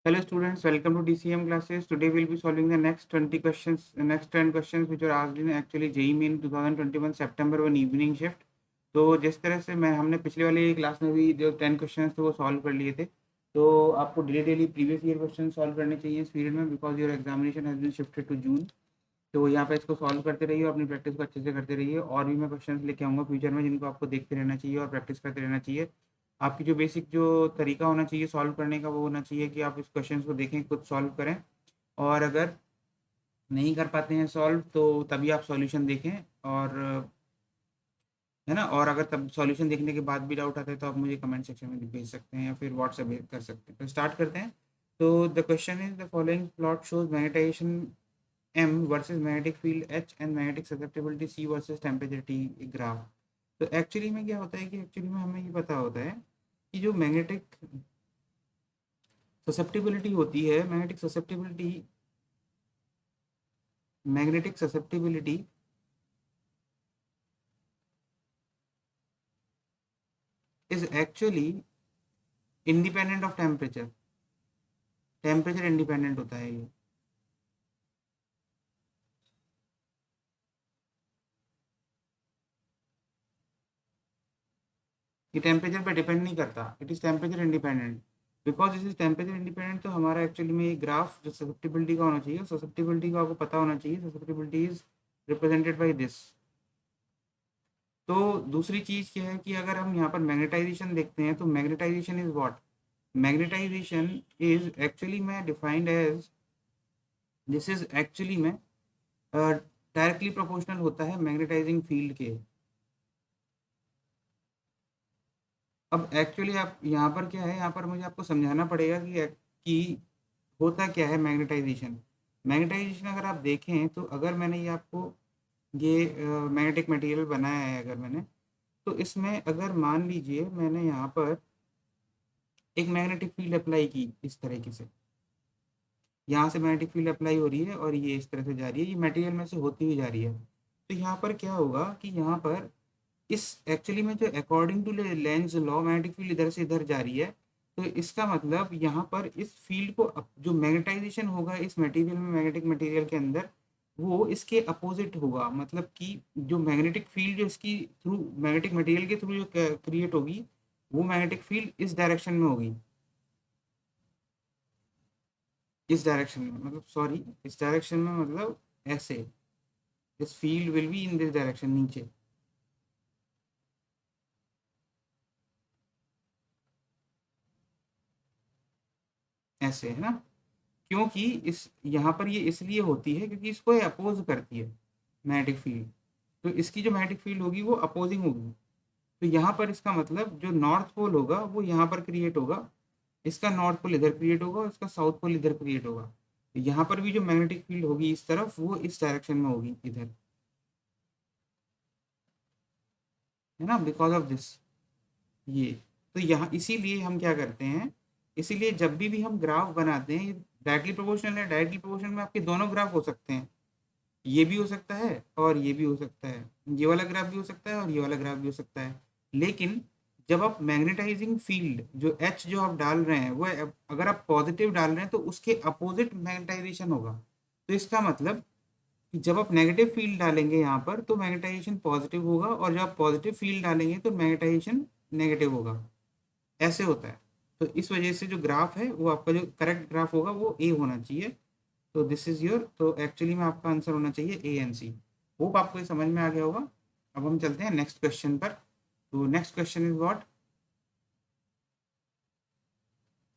Hello students, welcome to DCM classes. Today we'll be solving the next 20 questions, the next 10 questions which were asked in actually JEE Main 2021 September 1 evening shift. तो जिस तरह से हमने पिछले वाली class में भी जो 10 क्वेश्चंस थे वो सॉल्व कर लिए थे, तो आपको daily previous year question solve करने चाहिए इस पीरियड में, because your examination has been shifted to June. तो यहाँ पे इसको सॉल्व करते रहिए, अपनी प्रैक्टिस को अच्छे से करते रहिए, और भी मैं क्वेश्चंस लेके आऊँगा फ्यूचर में जिनको आपको देखते रहना चाहिए और प्रैक्टिस करते रहना चाहिए। आपकी जो बेसिक जो तरीका होना चाहिए सॉल्व करने का वो होना चाहिए कि आप इस क्वेश्चन को देखें, खुद सॉल्व करें, और अगर नहीं कर पाते हैं सॉल्व तो तभी आप सॉल्यूशन देखें, और है ना। और अगर तब सॉल्यूशन देखने के बाद भी डाउट आता है तो आप मुझे कमेंट सेक्शन में भेज सकते हैं या फिर व्हाट्सएप कर सकते हैं। तो स्टार्ट करते हैं। तो the question is the following plot shows magnetization M versus magnetic field H and magnetic susceptibility C versus temperature T graph. तो एक्चुअली में क्या होता है कि एक्चुअली में हमें ये पता होता है कि जो ससेप्टिबिलिटी होती है magnetic susceptibility is actually independent of temperature. Temperature independent होता है ये टेम्परेचर पे डिपेंड नहीं करता, it is temperature independent. Because इस इज टेम्परेचर इंडिपेंडेंट तो हमारा एक्चुअली में ये ग्राफ जो ससेप्टिबिलिटी का होना चाहिए, ससेप्टिबिलिटी का आपको पता होना चाहिए, susceptibility is represented by this. तो दूसरी चीज क्या है कि अगर हम यहाँ पर मैग्नेटाइजेशन देखते हैं तो magnetization is what, magnetization is actually में defined as, this is actually में डायरेक्टली प्रोपोर्शनल होता है मैग्नेटाइजिंग फील्ड के। अब एक्चुअली आप यहाँ पर क्या है, यहाँ पर मुझे आपको समझाना पड़ेगा कि होता क्या है मैग्नेटाइजेशन। मैग्नेटाइजेशन अगर आप देखें तो अगर मैंने ये आपको ये मैग्नेटिक मटेरियल बनाया है, अगर मैंने, तो इसमें अगर मान लीजिए मैंने यहाँ पर एक मैग्नेटिक फील्ड अप्लाई की इस तरीके से, यहाँ से मैग्नेटिक फील्ड अप्लाई हो रही है और ये इस तरह से जा रही है, ये मटेरियल में से होती हुई जा रही है। तो यहाँ पर क्या होगा कि यहाँ पर इस एक्चुअली में जो according to Lenz law magnetic field इधर से इधर जा रही है, तो इसका मतलब यहाँ पर इस फील्ड को जो मैग्नेटाइजेशन होगा इस मटेरियल में, मैग्नेटिक मटेरियल के अंदर, वो इसके अपोजिट होगा। मतलब कि जो मैग्नेटिक फील्ड जो इसकी थ्रू मैग्नेटिक मटेरियल के थ्रू जो क्रिएट होगी, वो मैग्नेटिक फील्ड इस डायरेक्शन में होगी, इस डायरेक्शन में, मतलब सॉरी इस डायरेक्शन में, मतलब ऐसे, this field will be in this direction, नीचे ऐसे, है ना। क्योंकि इस यहाँ पर ये इसलिए होती है क्योंकि इसको ये अपोज करती है मैग्नेटिक फील्ड, तो इसकी जो मैग्नेटिक फील्ड होगी वो अपोजिंग होगी। तो यहाँ पर इसका मतलब जो नॉर्थ पोल होगा वो यहाँ पर क्रिएट होगा, इसका नॉर्थ पोल इधर क्रिएट होगा और इसका साउथ पोल इधर क्रिएट होगा। तो यहाँ पर भी जो मैग्नेटिक फील्ड होगी इस तरफ, वो इस डायरेक्शन में होगी इधर, है ना, बिकॉज ऑफ दिस ये। तो यहाँ इसीलिए हम क्या करते हैं, इसीलिए जब भी हम ग्राफ बनाते हैं, ये डायरेक्टली प्रोपोर्शनल है, डायरेक्टली प्रोपोर्शनल में आपके दोनों ग्राफ हो सकते हैं, ये भी हो सकता है और ये भी हो सकता है, ये वाला ग्राफ भी हो सकता है और ये वाला ग्राफ भी हो सकता है। लेकिन जब आप मैग्नेटाइजिंग फील्ड जो एच जो आप डाल रहे हैं वो अगर आप पॉजिटिव डाल रहे हैं तो उसके अपोजिट मैग्नेटाइजेशन होगा। तो इसका मतलब कि जब आप नेगेटिव फील्ड डालेंगे यहाँ पर तो मैग्नेटाइजेशन पॉजिटिव होगा, और जब आप पॉजिटिव फील्ड डालेंगे तो मैग्नेटाइजेशन नेगेटिव होगा। ऐसे होता है। तो इस वजह से जो ग्राफ है वो आपका जो करेक्ट ग्राफ होगा वो ए होना चाहिए। तो दिस इज योर, तो एक्चुअली में आपका आंसर होना चाहिए ए एंड सी। होप आपको ये समझ में आ गया होगा। अब हम चलते हैं नेक्स्ट क्वेश्चन पर। तो next question is what,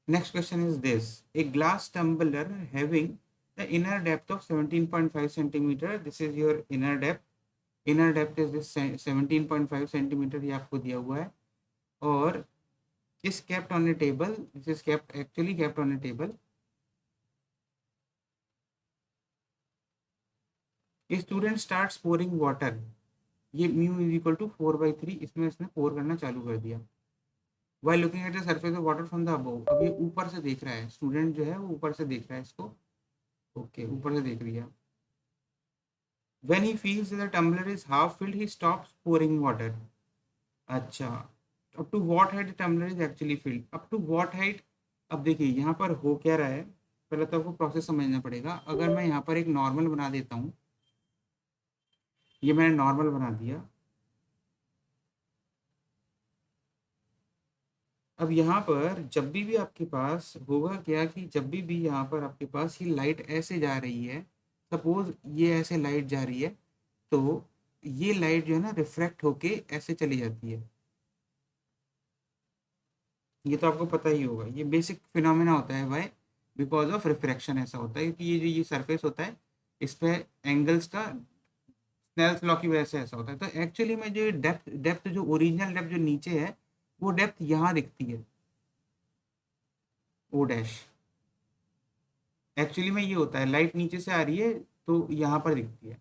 next question is this, a glass tumbler having the inner depth of 17.5 centimeter, this is your inner depth, inner depth is this 17.5 centimeter, ये आपको दिया हुआ है, और is kept on a table, this is kept actually kept on a table, a student starts pouring water, ये mu is equal to 4/3, इसमें इसने पोर करना चालू कर दिया, while looking at the surface of water from the above, अब ये ऊपर से देख रहा है, स्टूडेंट जो है वो ऊपर से देख रहा है इसको, ओके ऊपर से देख लिया। when he feels that the tumbler is half filled he stops pouring water, अच्छा, up to what height the tumbler is actually filled, up to what height, अब देखिए यहाँ पर हो क्या रहा है, पहले तो आपको प्रोसेस समझना पड़ेगा। अगर मैं यहाँ पर एक नॉर्मल बना देता हूँ, ये मैंने नॉर्मल बना दिया। अब यहाँ पर जब भी आपके पास होगा क्या कि जब भी यहाँ पर आपके पास ये लाइट ऐसे जा रही है, सपोज ये ऐसे लाइट जा रही है, तो ये लाइट जो है ना रिफ्रैक्ट होके ऐसे चली जाती है। ये तो आपको पता ही होगा, ये बेसिक फिनोमेना होता है। वाई? बिकॉज ऑफ रिफ्रैक्शन ऐसा होता है, क्योंकि ये जो ये सरफेस होता है इस पे एंगल्स का स्नेल्स लॉ की वजह से ऐसा होता है। तो एक्चुअली में जो डेप्थ डेप्थ जो ओरिजिनल डेप्थ जो नीचे है, वो डेप्थ यहाँ दिखती है, ओ डैश। एक्चुअली में ये होता है, लाइट नीचे से आ रही है तो यहाँ पर दिखती है।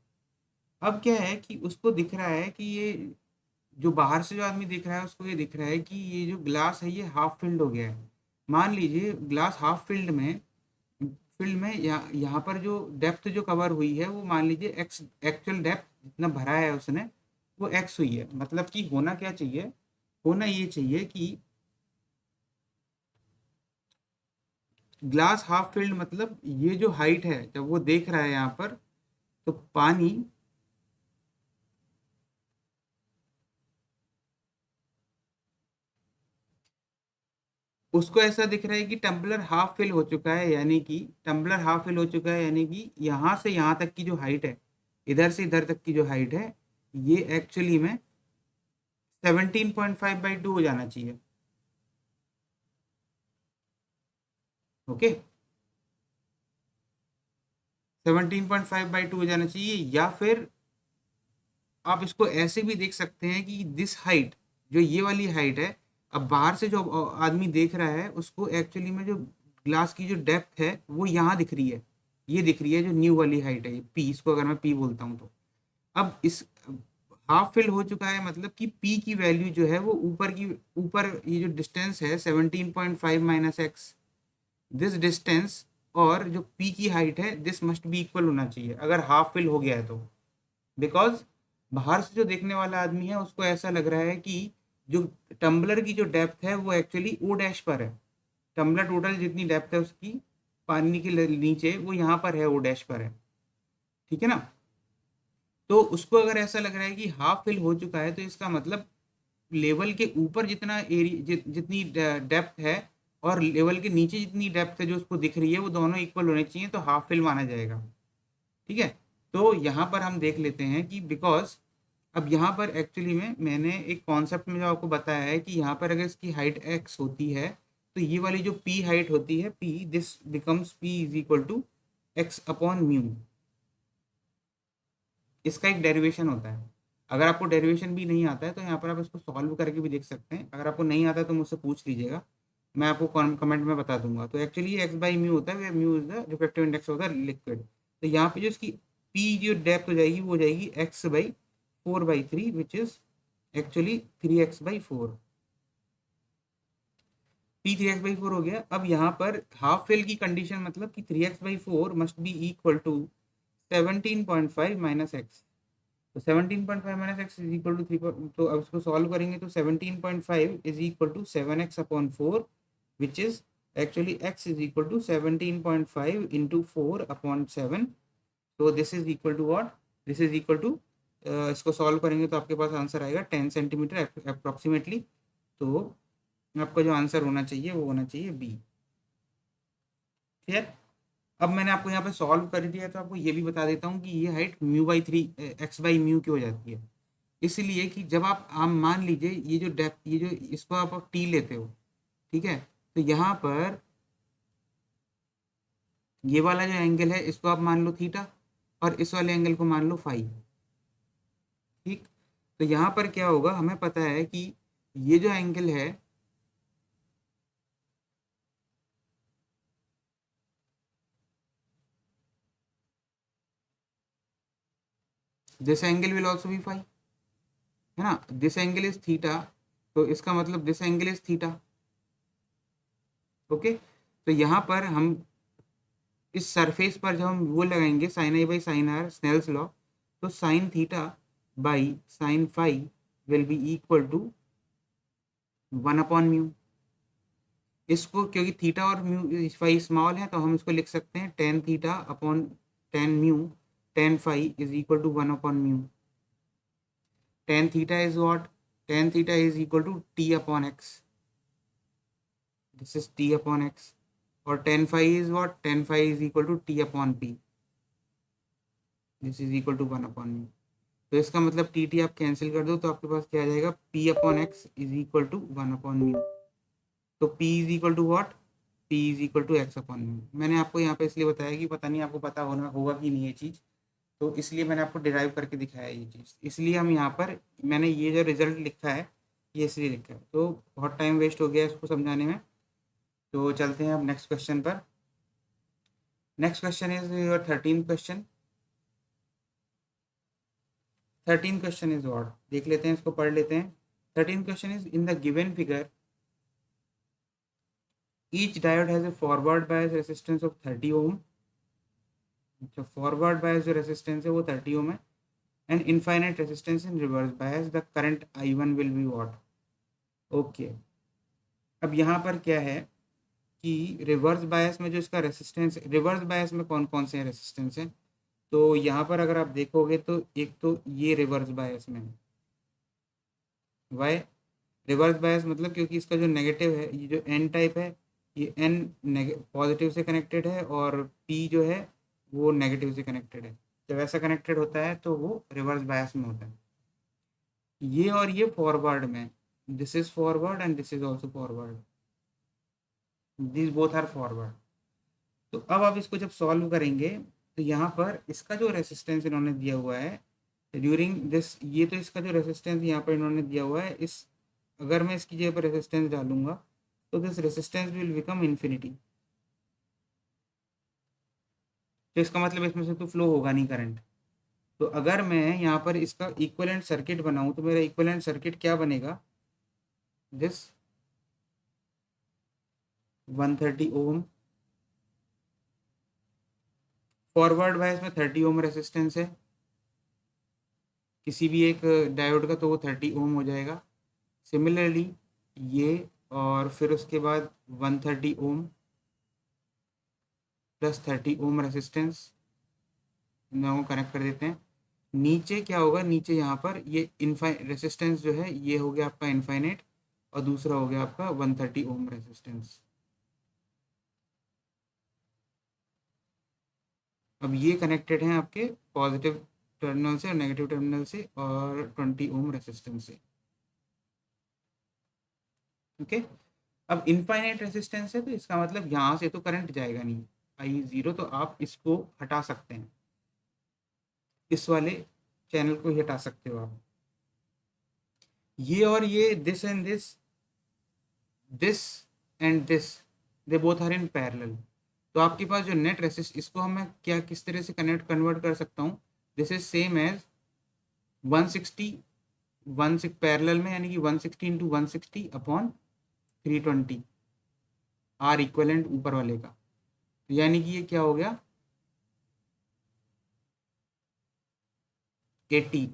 अब क्या है कि उसको दिख रहा है कि ये जो बाहर से जो आदमी देख रहा है उसको ये दिख रहा है कि ये जो ग्लास है ये हाफ फिल्ड हो गया है। मान लीजिए ग्लास हाफ फिल्ड में यहाँ पर जो डेप्थ जो कवर हुई है वो मान लीजिए एक्स, एक्चुअल डेप्थ जितना भरा है उसने वो एक्स हुई है। मतलब कि होना क्या चाहिए, होना ये चाहिए कि ग्लास हाफ फिल्ड, मतलब ये जो हाइट है जब वो देख रहा है यहाँ पर, तो पानी उसको ऐसा दिख रहा है कि टम्बलर हाफ फिल हो चुका है, यानी कि टम्बलर हाफ फिल हो चुका है, यानी कि यहाँ से यहाँ तक की जो हाइट है, इधर से इधर तक की जो हाइट है, ये एक्चुअली में 17.5/2 हो जाना चाहिए। ओके, 17.5/2 हो जाना चाहिए। या फिर आप इसको ऐसे भी देख सकते हैं कि दिस हाइट, जो ये वाली हाइट है, अब बाहर से जो आदमी देख रहा है उसको एक्चुअली में जो ग्लास की जो डेप्थ है वो यहाँ दिख रही है, ये दिख रही है जो न्यू वाली हाइट है, ये पी, इसको अगर मैं पी बोलता हूँ तो। अब इस हाफ फिल हो चुका है, मतलब कि पी की वैल्यू जो है वो ऊपर ये जो डिस्टेंस है 17.5 माइनस एक्स, दिस डिस्टेंस और जो पी की हाइट है दिस मस्ट बी इक्वल होना चाहिए अगर हाफ फिल हो गया है तो। बिकॉज बाहर से जो देखने वाला आदमी है उसको ऐसा लग रहा है कि जो टम्बलर की जो डेप्थ है वो एक्चुअली ओ डैश पर है। टम्बलर टोटल जितनी डेप्थ है उसकी पानी के नीचे, वो यहाँ पर है, ओ डैश पर है। ठीक है ना? तो उसको अगर ऐसा लग रहा है कि हाफ फिल हो चुका है, तो इसका मतलब लेवल के ऊपर जितना एरिया जितनी डेप्थ है और लेवल के नीचे जितनी डेप्थ है जो उसको दिख रही है, वो दोनों इक्वल होने चाहिए, तो हाफ फिल माना जाएगा। ठीक है? तो यहाँ पर हम देख लेते हैं कि बिकॉज अब यहाँ पर एक्चुअली में मैंने एक कॉन्सेप्ट में जो आपको बताया है कि यहाँ पर अगर इसकी हाइट एक्स होती है, तो ये वाली जो पी हाइट होती है, P, this becomes P is equal to X upon mu. इसका एक डेरिवेशन होता है। अगर आपको डेरिवेशन भी नहीं आता है तो यहाँ पर आप इसको सॉल्व करके भी देख सकते हैं। अगर आपको नहीं आता है तो मुझसे पूछ लीजिएगा, मैं आपको कमेंट में बता दूंगा। तो एक्चुअली एक्स बाई म्यू होता है, where mu is the refractive index of the liquid. तो यहाँ पे जो इसकी पी जो डेप्थ हो जाएगी वो हो जाएगी x/4/3, which is actually 3x/4। P 3x/4 हो गया। अब यहाँ पर हाफ फिल की कंडीशन, मतलब कि 3x/4 must be equal to 17.5 minus X. तो 17.5 minus X is equal to 3। तो अब इसको सॉल्व करेंगे तो 17.5 is equal to 7x/4, which is actually x is equal to 17.5 into 4/7। तो this is equal to what, this is equal to, इसको solve करेंगे तो आपके पास आंसर आएगा 10 सेंटीमीटर अप्रोक्सीमेटली। तो आपका जो आंसर होना चाहिए वो होना चाहिए बी। क्लियर? अब मैंने आपको यहाँ पे सॉल्व कर दिया, तो आपको ये भी बता देता हूँ कि ये हाइट म्यू/3 x/म्यू की हो जाती है। इसलिए कि जब आप मान लीजिए ये जो डेप्थ, ये जो इसको आप टी लेते हो, ठीक है, तो यहाँ पर ये वाला जो एंगल है इसको आप मान लो थीटा, और इस वाले एंगल को मान लो फाई। ठीक? तो यहाँ पर क्या होगा, हमें पता है कि ये जो एंगल है, this angle will also be phi, है ना? दिस एंगल इज थीटा, तो इसका मतलब this angle is theta. Okay, तो यहाँ पर हम इस सरफेस पर जब हम वो लगाएंगे sine i by sine r, Snell's law, तो sine theta by sine phi will be equal to 1/म्यू। इसको क्योंकि थीटा और म्यू फाई स्मॉल है तो हम इसको लिख सकते हैं tan theta upon tan mu tan phi is equal to one upon mu. Tan theta is what? Tan theta is equal to t upon x, this is t upon x. और tan phi is what? Tan phi is equal to t upon p, this is equal to one upon mu. तो इसका मतलब T T आप cancel कर दो तो आपके पास क्या आ जाएगा? P upon X is equal to one upon mu. तो P is equal to what? P is equal to X upon mu. मैंने आपको यहाँ पे इसलिए बताया कि पता नहीं आपको पता होना होगा कि नहीं ये चीज़, तो इसलिए मैंने आपको डिराइव करके दिखाया ये चीज़। इसलिए हम यहाँ पर मैंने ये जो रिजल्ट लिखा है ये इसलिए लिखा है। तो बहुत टाइम वेस्ट हो गया इसको समझाने में, तो चलते हैं अब नेक्स्ट क्वेश्चन पर। Next question is your 13 question. 13 question is what? देख लेते हैं, इसको पढ़ लेते हैं। 13 question is in the given figure each diode has a forward bias resistance of 30 ohm। जो फॉरवर्ड बायस जो रेसिस्टेंस है वो 30 ओम है। And infinite resistance in reverse bias the current I1 will be what? Okay, अब यहाँ पर क्या है कि रिवर्स बायस में जो इसका रेसिस्टेंस, रिवर्स बायस में कौन कौन से रेसिस्टेंस है? तो यहाँ पर अगर आप देखोगे तो एक तो ये रिवर्स बायस में है। Why reverse bias? मतलब क्योंकि इसका जो नेगेटिव है, ये जो एन टाइप है, ये एन पॉजिटिव से कनेक्टेड है और पी जो है वो नेगेटिव से कनेक्टेड है। जब ऐसा कनेक्टेड होता है तो वो रिवर्स बायस में होता है। ये और ये फॉरवर्ड में, this is forward and this is also forward, this both are forward. तो अब आप इसको जब सॉल्व करेंगे तो यहाँ पर इसका जो रेसिस्टेंस इन्होंने दिया हुआ है ड्यूरिंग दिस, ये तो इसका जो रेसिस्टेंस यहाँ पर इन्होंने दिया हुआ है, इस अगर मैं इसकी जगह पर रेसिस्टेंस डालूंगा तो this resistance will become infinity. तो इसका मतलब इसमें से तो फ्लो होगा नहीं करंट। तो अगर मैं यहाँ पर इसका इक्विवेलेंट सर्किट बनाऊं तो मेरा इक्विवेलेंट सर्किट क्या बनेगा? दिस 130 ओम, फॉरवर्ड बायस में 30 ओम रेसिस्टेंस है किसी भी एक डायोड का, तो वो 30 ओम हो जाएगा। सिमिलरली ये, और फिर उसके बाद 130 ओम प्लस 30 ओम रेसिस्टेंस, इन दोनों को कनेक्ट कर देते हैं। नीचे क्या होगा? नीचे यहाँ पर ये रेसिस्टेंस जो है ये हो गया आपका इनफाइनाइट, और दूसरा हो गया आपका 130 ओम रेसिस्टेंस। अब ये कनेक्टेड हैं आपके पॉजिटिव टर्मिनल से और नेगेटिव टर्मिनल से और 20 ओम रेसिस्टेंस से। ओके, अब इनफाइनाइट रेसिस्टेंस है तो इसका मतलब यहाँ से तो करंट जाएगा नहीं I0, तो आप इसको हटा सकते हैं, इस वाले चैनल को ही हटा सकते हो आप। ये और ये, this and this, this and this, they both are in parallel. तो आपके पास जो नेट रेसिस्ट, इसको हम मैं क्या किस तरह से कन्वर्ट कर सकता हूँ? This is same as 160 one six parallel में, यानी कि 160 इंटू 160 अपॉन 320 आर इक्वलेंट ऊपर वाले का, यानी कि ये क्या हो गया? 80,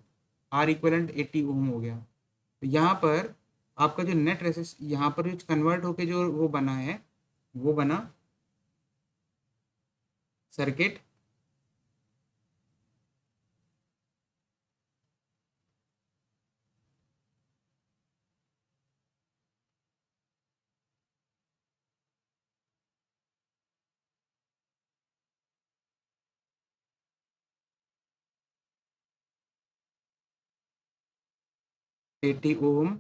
आर इक्वलेंट 80 ओम हो गया। तो यहाँ पर आपका जो नेट रेसिस्ट यहाँ पर जो कन्वर्ट होके जो वो बना है, वो बना सर्किट 80 ओम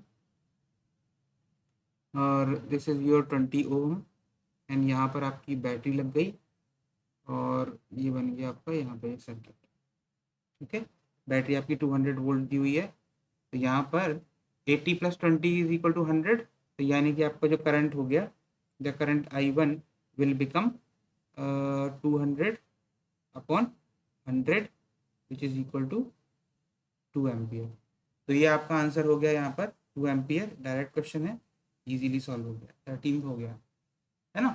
और दिस इज योर 20 ओम, एंड यहाँ पर आपकी बैटरी लग गई और ये बन गया आपका यहाँ पे सर्किट। ठीक है, बैटरी आपकी 200 वोल्ट दी हुई है, तो यहाँ पर 80 प्लस 20 इज इक्वल टू 100, तो यानी कि आपका जो करंट हो गया, the current I1 will become 200 upon 100 which is equal to 2 ampere. तो ये आपका आंसर हो गया यहाँ पर 2 एम्पियर। डायरेक्ट क्वेश्चन है, इजीली सॉल्व हो गया, 13 हो गया, है ना।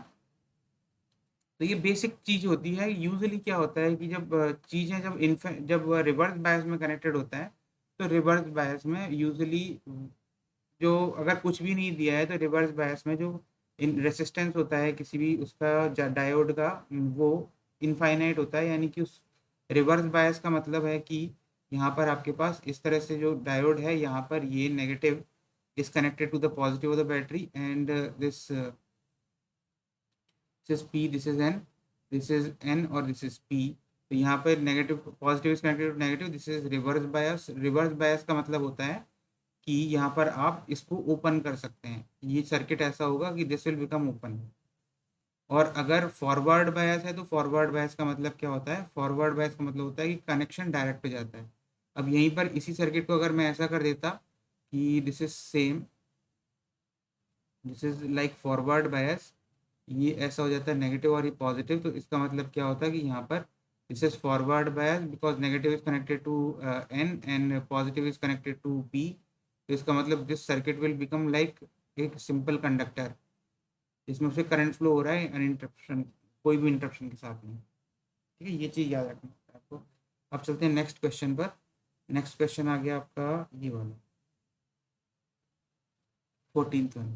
तो ये बेसिक चीज होती है। यूजुअली क्या होता है कि जब चीजें जब रिवर्स बायस में कनेक्टेड होता है, तो रिवर्स बायस में यूजुअली जो अगर कुछ भी नहीं दिया है तो रिवर्स बायस में जो इन रेसिस्टेंस होता है किसी भी उसका डायोड का, वो इनफाइनाइट होता है, यानी कि उस रिवर्स बायस का मतलब है कि यहाँ पर आपके पास इस तरह से जो डायोड है, यहाँ पर ये negative is connected to the positive of the battery, and this is P, this is N, this is N और दिस इज पी। तो यहाँ पर negative positive is connected to negative, this is reverse bias. Reverse bias का मतलब होता है कि यहाँ पर आप इसको ओपन कर सकते हैं, ये सर्किट ऐसा होगा कि दिस विल बिकम ओपन। और अगर फॉरवर्ड बायस है तो फॉरवर्ड बायस का मतलब क्या होता है, फॉरवर्ड बायस का मतलब होता है कि कनेक्शन डायरेक्ट हो जाता है। अब यहीं पर इसी सर्किट को अगर मैं ऐसा कर देता कि this is same, this is like forward bias, ये ऐसा हो जाता है नेगेटिव और ये पॉजिटिव, तो इसका मतलब क्या होता है कि यहाँ पर this is forward bias because negative is connected to N and positive is connected to P. तो इसका मतलब this circuit will become like एक सिंपल कंडक्टर, इसमें से करंट फ्लो हो रहा है अनइंटरप्शन, कोई भी इंटरप्शन के साथ नहीं। ठीक है, ये चीज़ याद रखना है आपको। अब चलते हैं नेक्स्ट क्वेश्चन पर। नेक्स्ट क्वेश्चन आ गया आपका ये वाला 14th वन।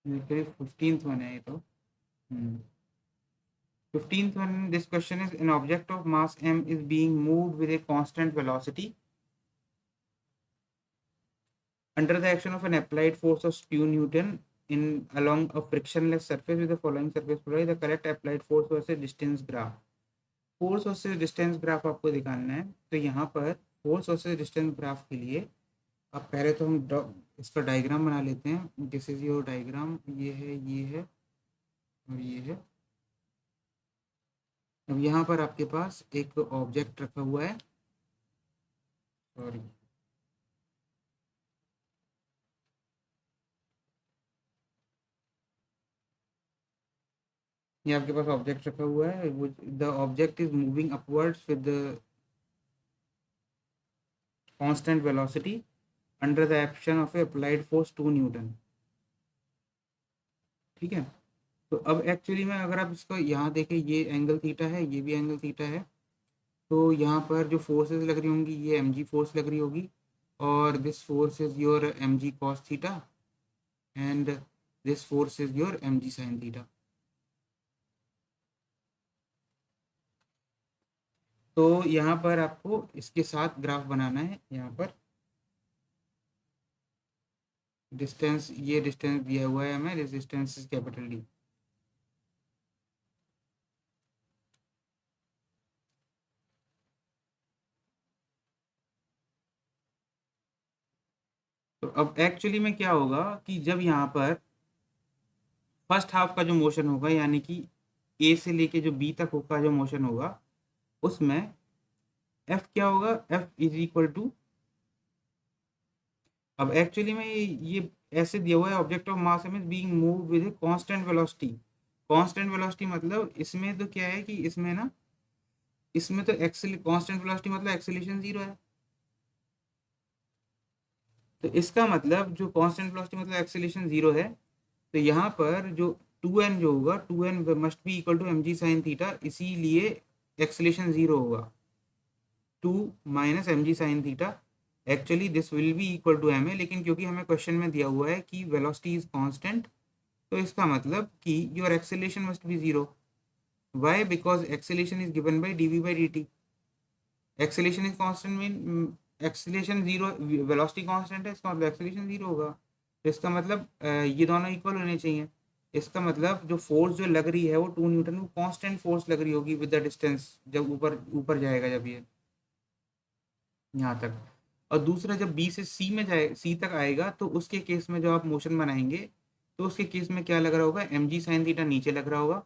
करीब 15th वन है ये तो। 15th one, this question is: an object of mass m is being moved with a constant velocity under the action of an applied force of 2 Newton in along a frictionless surface with the following surface provide the correct applied force versus distance graph। Force versus distance graph आपको दिखाना है। तो यहाँ पर force versus distance graph के लिए अब पहले तो हम इसका डायग्राम बना लेते हैं। दिस इज योर डायग्राम, ये है, ये है और ये है। अब यहाँ पर आपके पास एक ऑब्जेक्ट रखा हुआ है, सॉरी, ये आपके पास ऑब्जेक्ट रखा हुआ है, वो the object is moving upwards with constant velocity under the action of A applied force 2 Newton. ठीक है, तो अब एक्चुअली में अगर आप इसको यहाँ देखें, ये एंगल थीटा है, ये भी एंगल थीटा है, तो यहाँ पर जो फोर्सेस लग रही होंगी ये एम जी फोर्स लग रही होगी, और this force is your M G cos theta and this force is your M G sine theta. तो यहाँ पर आपको इसके साथ ग्राफ बनाना है। यहाँ पर डिस्टेंस, ये डिस्टेंस दिया हुआ है हमें, this distance is capital D. तो अब एक्चुअली में क्या होगा कि जब यहाँ पर फर्स्ट हाफ का जो मोशन होगा, यानी कि ए से लेके जो बी तक का जो मोशन होगा, उसमें एफ क्या होगा, एफ इज इक्वल टू, अब एक्चुअली में ये ऐसे दिया हुआ है object of mass is being move with a constant velocity. Constant velocity मतलब इसमें तो क्या है कि इसमें ना, इसमें तो एक्सेल कांस्टेंट वेलोसिटी मतलब एक्सेलेरेशन जीरो है। तो इसका मतलब जो कांस्टेंट वेलोसिटी मतलब एक्सेलेरेशन जीरो है, तो यहाँ पर जो 2n जो होगा, 2n must be equal to M G sine theta, इसीलिए एक्सेलेरेशन जीरो होगा, 2 minus M G sine theta. Actually this will be equal to M है, लेकिन क्योंकि हमें क्वेश्चन में दिया हुआ है कि वेलोसिटी इज कांस्टेंट, तो इसका मतलब कि your acceleration must be zero. Why? Because acceleration is given by D V by D T. Acceleration is constant mean acceleration zero, velocity constant है, इसका मतलब एक्सेलेरेशन जीरो होगा। तो इसका मतलब ये दोनों इक्वल होने चाहिए। इसका मतलब जो फोर्स जो लग रही है वो 2 न्यूटन, वो कांस्टेंट फोर्स लग रही होगी विद द डिस्टेंस, जब ऊपर ऊपर जाएगा, जब ये यहाँ तक। और दूसरा जब बी से सी में जाए, सी तक आएगा, तो उसके केस में जो आप मोशन बनाएंगे, तो उसके केस में क्या लग रहा होगा, एम जी साइन थीटा नीचे लग रहा होगा,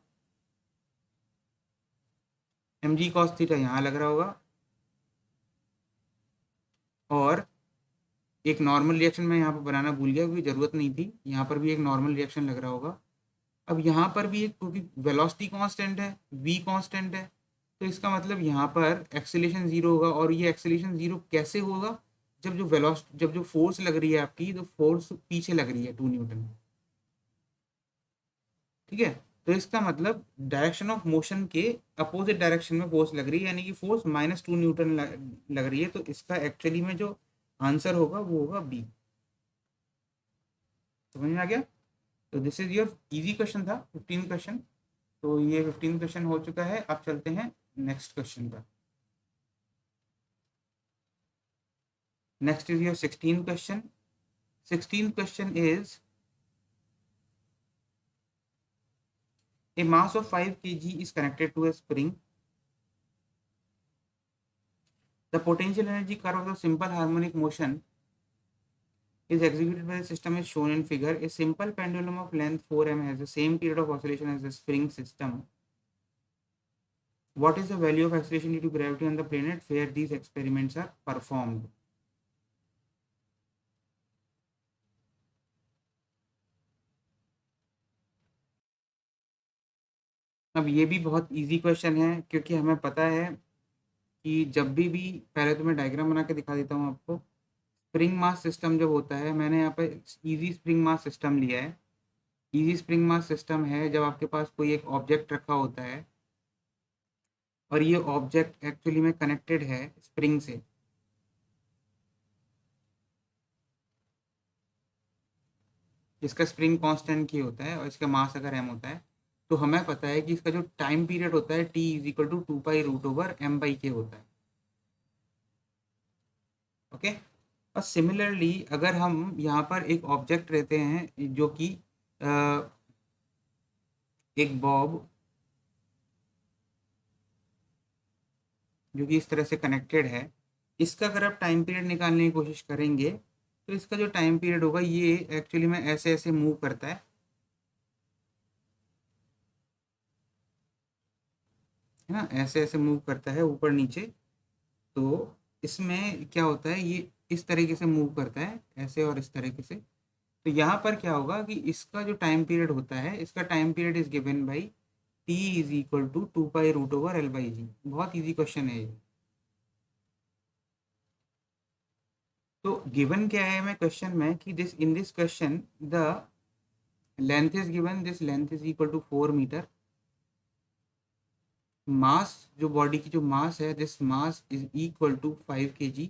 एम जी कॉस थीटा यहाँ लग रहा होगा, और एक नॉर्मल रिएक्शन मैं यहाँ पर बनाना भूल गया क्योंकि जरूरत नहीं थी, यहाँ पर भी एक नॉर्मल रिएक्शन लग रहा होगा। अब यहाँ पर भी एक, क्योंकि वेलोसिटी कांस्टेंट है, वी कांस्टेंट है, तो इसका मतलब यहाँ पर एक्सेलेरेशन जीरो होगा। और ये एक्सेलेरेशन जीरो कैसे होगा, जब जो वेलोसिटी, जब जो फोर्स लग रही है आपकी, तो फोर्स पीछे लग रही है 2 न्यूटन। ठीक है, तो इसका मतलब डायरेक्शन ऑफ मोशन के अपोजिट डायरेक्शन में फोर्स लग रही है, यानी कि फोर्स -2 न्यूटन लग रही है। तो इसका एक्चुअली में जो आंसर होगा वो होगा बी। समझ में आ गया? तो this is your easy question था, 15 क्वेश्चन। तो ये 15 क्वेश्चन हो चुका है। अब चलते हैं नेक्स्ट क्वेश्चन पर। Next is your 16 question. 16 question is a mass of 5 kg is connected to a spring. The potential energy curve of the simple harmonic motion is executed by the system is shown in figure. A simple pendulum of length 4m has the same period of oscillation as the spring system. What is the value of acceleration due to gravity on the planet where these experiments are performed? अब ये भी बहुत easy question है, क्योंकि हमें पता है कि जब भी पहले तो मैं डायग्राम बना के दिखा देता हूँ आपको। स्प्रिंग मास सिस्टम जब होता है, मैंने यहाँ पे इजी स्प्रिंग मास सिस्टम लिया है। इजी स्प्रिंग मास सिस्टम है जब आपके पास कोई एक ऑब्जेक्ट रखा होता है और ये ऑब्जेक्ट एक्चुअली में कनेक्टेड है स्प्रिंग से। इसका स्प्रिंग कांस्टेंट की होता है और इसका मास अगर एम होता है, तो हमें पता है कि इसका जो टाइम पीरियड होता है T is equal to 2 pi root over m/k होता है। ओके। और सिमिलरली अगर हम यहाँ पर एक ऑब्जेक्ट रहते हैं जो कि एक बॉब जो कि इस तरह से कनेक्टेड है, इसका अगर आप टाइम पीरियड निकालने की कोशिश करेंगे तो इसका जो टाइम पीरियड होगा ये एक्चुअली में ऐसे ऐसे मूव करता है ना, ऐसे ऐसे मूव करता है ऊपर नीचे। तो इसमें क्या होता है, ये इस तरीके से मूव करता है ऐसे और इस तरीके से। तो यहाँ पर क्या होगा कि इसका जो टाइम पीरियड होता है, इसका time period is given by T is equal to 2 pi root over L/G। बहुत इजी क्वेश्चन है ये। तो गिवन क्या है हमें क्वेश्चन में कि this in this question the length is given, this length is equal to 4 metre. Mass जो बॉडी की जो मास है, this mass is equal to 5 kg।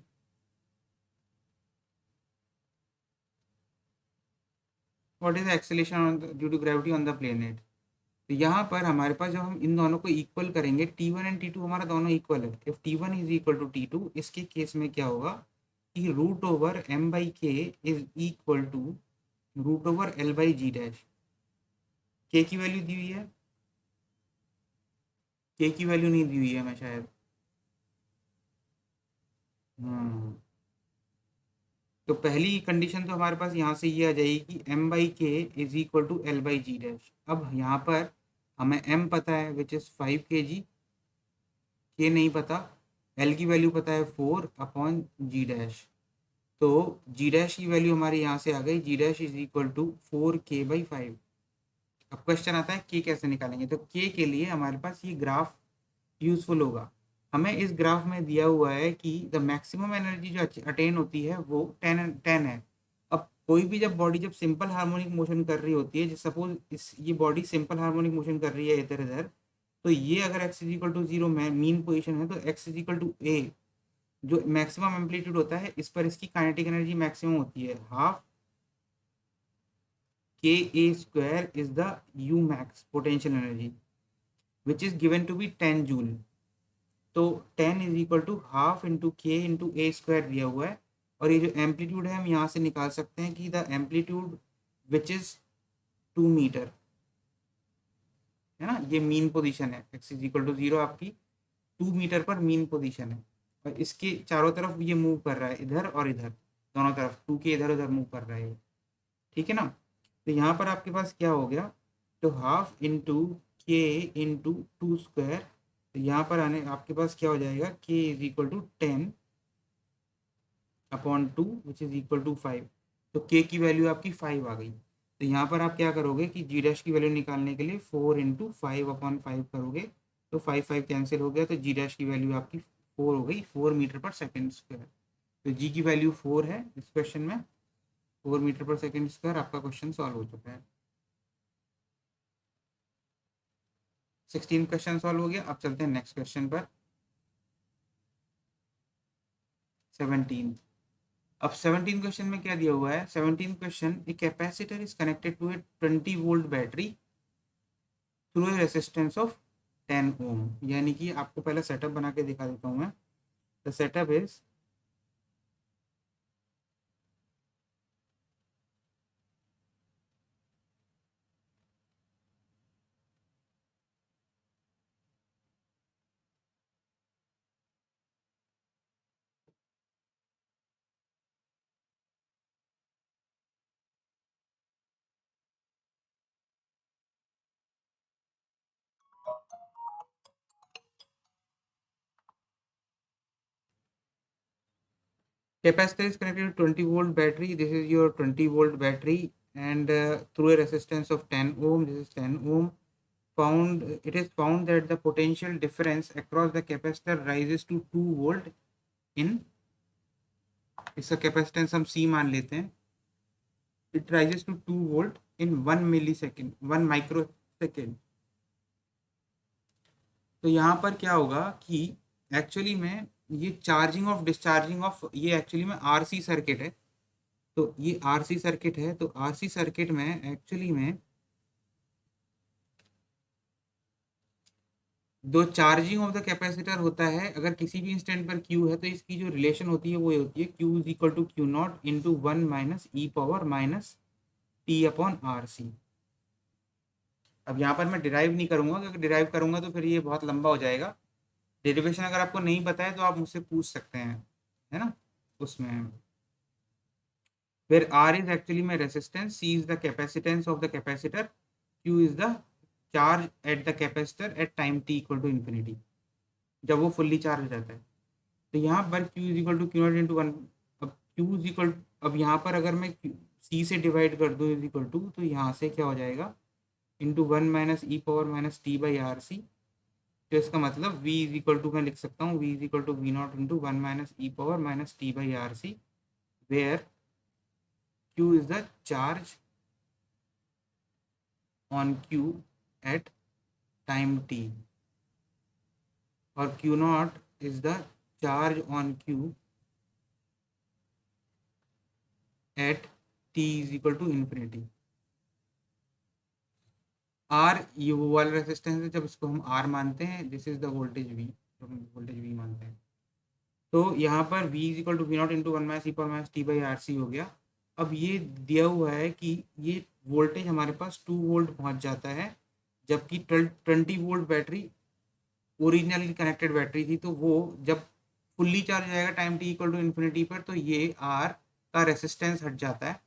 What is the acceleration due to gravity on the planet. तो यहाँ पर हमारे पास जब हम इन दोनों को इक्वल करेंगे, T1 एंड T2 हमारा दोनों इक्वल है। If T1 is equal to T2, इसके केस में क्या होगा कि √m/k is equal to √L/g dash. के की वैल्यू दी हुई है, के की वैल्यू नहीं दी हुई है मैं शायद। हम्म। तो पहली कंडीशन तो हमारे पास यहाँ से ये आ जाएगी कि m/k is equal to L/g dash. अब यहाँ पर हमें m पता है विच इज 5 kg, के नहीं पता, एल की वैल्यू पता है 4/g डैश। तो जी डैश की वैल्यू हमारी यहाँ से आ गई, g dash is equal to 4k/5। अब क्वेश्चन आता है के कैसे निकालेंगे। तो के के लिए हमारे पास ये ग्राफ यूजफुल होगा। हमें इस ग्राफ में दिया हुआ है कि द मैक्सिमम एनर्जी जो अटेन होती है वो 10 है। अब कोई भी जब बॉडी जब सिंपल हार्मोनिक मोशन कर रही होती है, सपोज ये बॉडी सिंपल हार्मोनिक मोशन कर रही है इधर इधर, तो ये अगर X is equal to 0 mean position है, तो X is equal to A जो मैक्सिमम एम्पलीट्यूड होता है, इस पर इसकी काइनेटिक एनर्जी मैक्सिमम होती है। हाफ ka² इज the U max potential energy which is given to be 10 joule. तो 10 is equal to half into K into a² दिया हुआ है। और ये जो एम्पलीट्यूड है हम यहाँ से निकाल सकते हैं कि the amplitude which is 2 meter है ना, ये मीन पोजीशन है। एक्स इज इक्वल टू 0 आपकी 2 मीटर पर मीन पोजीशन है, और इसके चारों तरफ ये मूव कर रहा है, इधर और इधर दोनों तरफ 2 के इधर उधर मूव कर रहा है। ठीक है ना। तो यहाँ पर आपके पास क्या हो गया, तो हाफ इंटू के इंटू 2²। तो यहाँ पर आने आपके पास क्या हो जाएगा, K is equal to 10/2 which is equal to 5। तो के की वैल्यू आपकी 5 आ गई। तो यहाँ पर आप क्या करोगे कि जी डैश की वैल्यू निकालने के लिए 4 इंटू 5/5 करोगे, तो 5 कैंसिल हो गया, तो जी डैश की वैल्यू आपकी 4 हो गई, 4 मीटर पर सेकेंड स्क्वायर। तो जी की वैल्यू 4 है इस क्वेश्चन में, 4 मीटर पर सेकेंड स्क्वायर। आपका क्वेश्चन सॉल्व हो चुका है। 16 क्वेश्चन सॉल्व हो गया। अब चलते हैं नेक्स्ट क्वेश्चन पर। 17। अब 17 क्वेश्चन में क्या दिया हुआ है? 17 question, a capacitor is connected to a 20 volt battery through a resistance of 10 ohm. यानी कि आपको पहले सेटअप बना के दिखा देता हूँ मैं। The setup is, capacitor is connected to 20 volt battery. This is your 20 volt battery, and through a resistance of 10 ohm. This is 10 ohm. It is found that the potential difference across the capacitor rises to 2 volt in, इसका capacitance हम C मान लेते हैं। It rises to 2 volt in 1 millisecond, 1 microsecond। तो यहाँ पर क्या होगा कि एक्चुअली में ये चार्जिंग ऑफ डिस्चार्जिंग ऑफ, ये एक्चुअली में आरसी सर्किट है। तो ये आरसी सर्किट है, तो आरसी सर्किट में एक्चुअली में दो चार्जिंग ऑफ द कैपेसिटर होता है। अगर किसी भी इंस्टेंट पर क्यू है तो इसकी जो रिलेशन होती है वो ये होती है, Q is equal to Q not into 1 minus E power minus T upon R C. अब यहाँ पर मैं डिराइव नहीं करूंगा, क्योंकि डिराइव करूंगा तो फिर ये बहुत लंबा हो जाएगा। डेरिवेशन अगर आपको नहीं पता है तो आप मुझसे पूछ सकते हैं, है ना, उसमें। फिर R is actually my resistance, C is the capacitance of the capacitor, Q is the charge at the capacitor at time t equal to infinity, जब वो फुल्ली चार्ज हो जाता है। तो यहाँ पर Q is equal to Q not into one. अब Q is equal, अब यहाँ पर अगर मैं C से डिवाइड कर दूँ इज इक्वल टू, तो यहाँ से क्या हो जाएगा, into 1 minus E power minus T by R C. तो इसका मतलब V इज इक्वल टू, मैं लिख सकता हूँ V is equal to V not into 1 minus E power minus T by R C, where Q is the charge on Q at time t, और Q naught is the charge on Q at t is equal to infinity। R ये वो वाला resistance है जब इसको हम R मानते हैं, this is the voltage V, तो हम वोल्टेज V मानते हैं। तो यहाँ पर V is equal to V not into 1 minus E power minus T by R C हो गया। अब ये दिया हुआ है कि ये वोल्टेज हमारे पास 2 वोल्ट पहुँच जाता है, जबकि 20 volt battery originally connected battery थी। तो वो जब फुल्ली चार्ज हो जाएगा time T equal to infinity पर, तो ये आर का रेसिस्टेंस हट जाता है।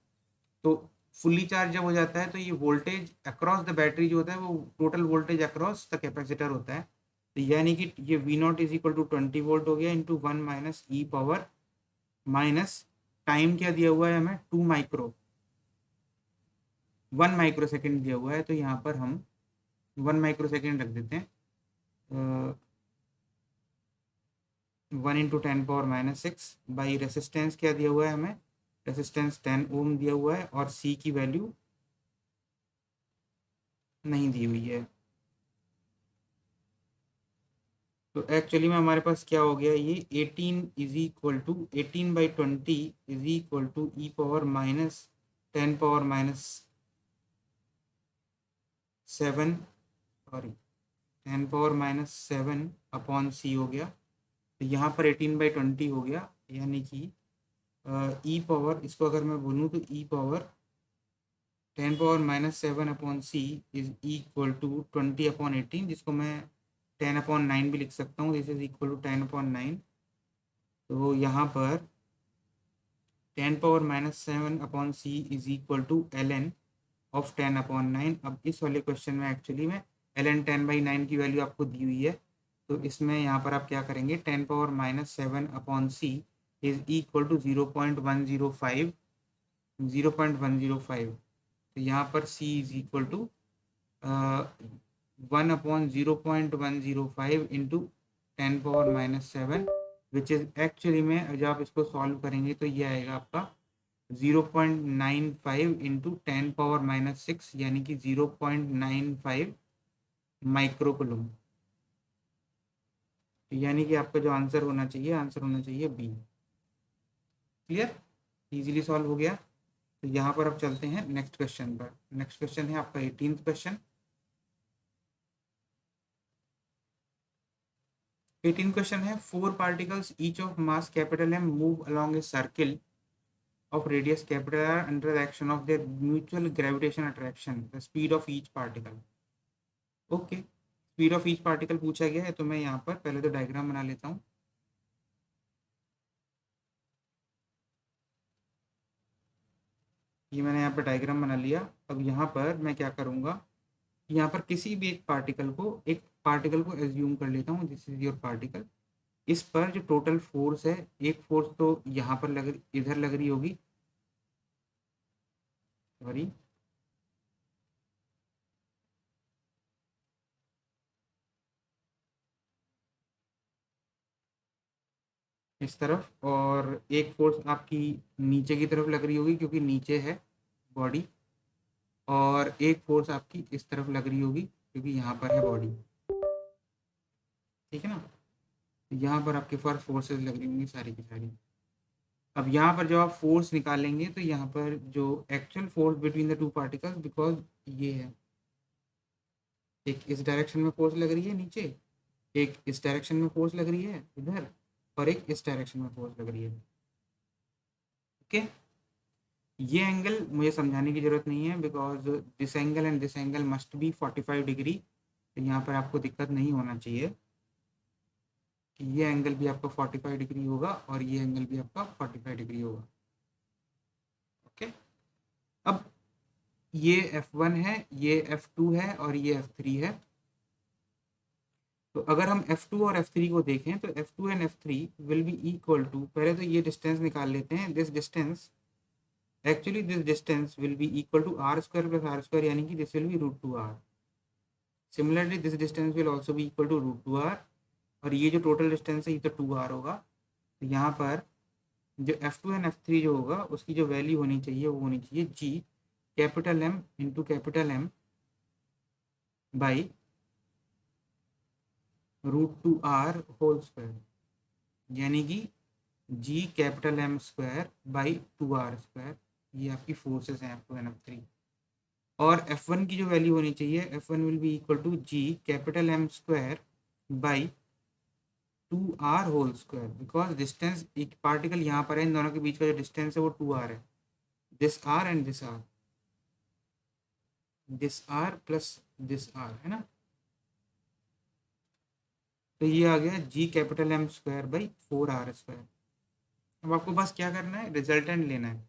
तो फुल्ली चार्ज जब हो जाता है तो ये वोल्टेज अक्रॉस द बैटरी जो होता है वो total voltage across the capacitor होता है। तो यानी कि ये V not is equal to 20 volt हो गया into 1 minus E power minus time क्या दिया हुआ है हमें, 1 माइक्रो सेकेंड दिया हुआ है। तो यहाँ पर हम 1 माइक्रो सेकेंड रख देते हैं। 1 into 10 power minus 6 by resistance क्या दिया हुआ है हमें, रेसिस्टेंस 10 ओम दिया हुआ है, और सी की वैल्यू नहीं दी हुई है। तो एक्चुअली में हमारे पास क्या हो गया, ये 18 is equal to 18 by 20 is equal to e power minus 10 power minus 7, sorry 10 power minus 7 upon c हो गया। तो यहाँ पर 18/20 हो गया, यानी कि ई पावर, इसको अगर मैं बोलूँ तो e power 10 power minus 7 upon C is equal to 20/18, जिसको मैं 10/9 भी लिख सकता हूँ। This is equal to 10/9। तो यहाँ पर 10 power minus 7 upon C is equal to l n of 10/9। अब इस वाले क्वेश्चन में एक्चुअली में एल एन 10/9 की वैल्यू आपको दी हुई है। तो इसमें यहाँ पर आप क्या करेंगे, 10 power minus 7 upon C is equal to 0.105, 0.105। तो यहाँ पर C is equal to 1/0.105 into 10 power minus 7, which is actually में जब आप इसको सॉल्व करेंगे तो ये आएगा आपका 0.95 इंटू 10 पावर माइनस 6, यानी कि 0.95 माइक्रोकुलम। यानी कि आपका जो आंसर होना चाहिए, आंसर होना चाहिए बी। क्लियर, इजीली सॉल्व हो गया। तो यहाँ पर अब चलते हैं नेक्स्ट क्वेश्चन पर। नेक्स्ट क्वेश्चन है आपका 18th क्वेश्चन। 18 क्वेश्चन है, four particles each of mass capital M move along a circle of radius capital R under the action of their mutual gravitation attraction, the speed of each particle. Okay, speed of each particle पूछा गया है, तो मैं यहाँ पर पहले तो diagram बना लेता हूँ। ये मैंने यहाँ पर डायग्राम बना लिया। अब यहाँ पर मैं क्या करूँगा, यहाँ पर किसी भी एक पार्टिकल को एज्यूम कर लेता हूँ, दिस इज योर पार्टिकल। इस पर जो टोटल फोर्स है, एक फोर्स तो यहाँ पर इधर लग रही होगी, सॉरी, इस तरफ, और एक फोर्स आपकी नीचे की तरफ लग रही होगी क्योंकि नीचे है बॉडी, और एक फोर्स आपकी इस तरफ लग रही होगी क्योंकि यहाँ पर है बॉडी। ठीक है ना, तो यहाँ पर आपके पास फोर्सेस लग रही होंगी सारी की सारी। अब यहाँ पर जब आप फोर्स निकालेंगे तो यहाँ पर जो actual force between the two particles, because ये है, एक इस डायरेक्शन में फोर्स लग रही है नीचे, एक इस डायरेक्शन में फोर्स लग रही है इधर, और एक इस डायरेक्शन में फोर्स लग रही है। ओके, ये एंगल मुझे समझाने की जरूरत नहीं है, because this angle and this angle must be 45 degree. तो यहाँ पर आपको दिक्कत नहीं होना चाहिए कि ये एंगल भी आपका 45 डिग्री होगा और ये एंगल भी आपका 45 डिग्री होगा। ओके, अब ये F1 है, ये F2 है और ये F3 है। तो अगर हम F2 और F3 को देखें तो F2 and F3 will be equal to, पहले तो ये डिस्टेंस निकाल लेते हैं। This distance, actually this distance will be equal to R square plus R square, यानी कि this will be root two R. Similarly this distance will also be equal to root two R, और ये जो total distance है ये तो 2r होगा। तो यहाँ पर जो F2 एंड F3 जो होगा उसकी जो वैल्यू होनी चाहिए वो होनी चाहिए G capital M into capital M by root two R whole square, यानी कि G capital M square by 2r square. ये आपकी फोर्सेस हैं F2 एंड F3। और F1 की जो वैल्यू होनी चाहिए, F1 will be equal to G capital M square by 2r whole square, because distance, एक पार्टिकल यहाँ पर है, इन दोनों के बीच का जो डिस्टेंस है वो 2r है। This r and this r, this r plus this r, है ना। तो ये आ गया G capital M square by 4r square. अब आपको बस क्या करना है, रिजल्टेंट लेना है।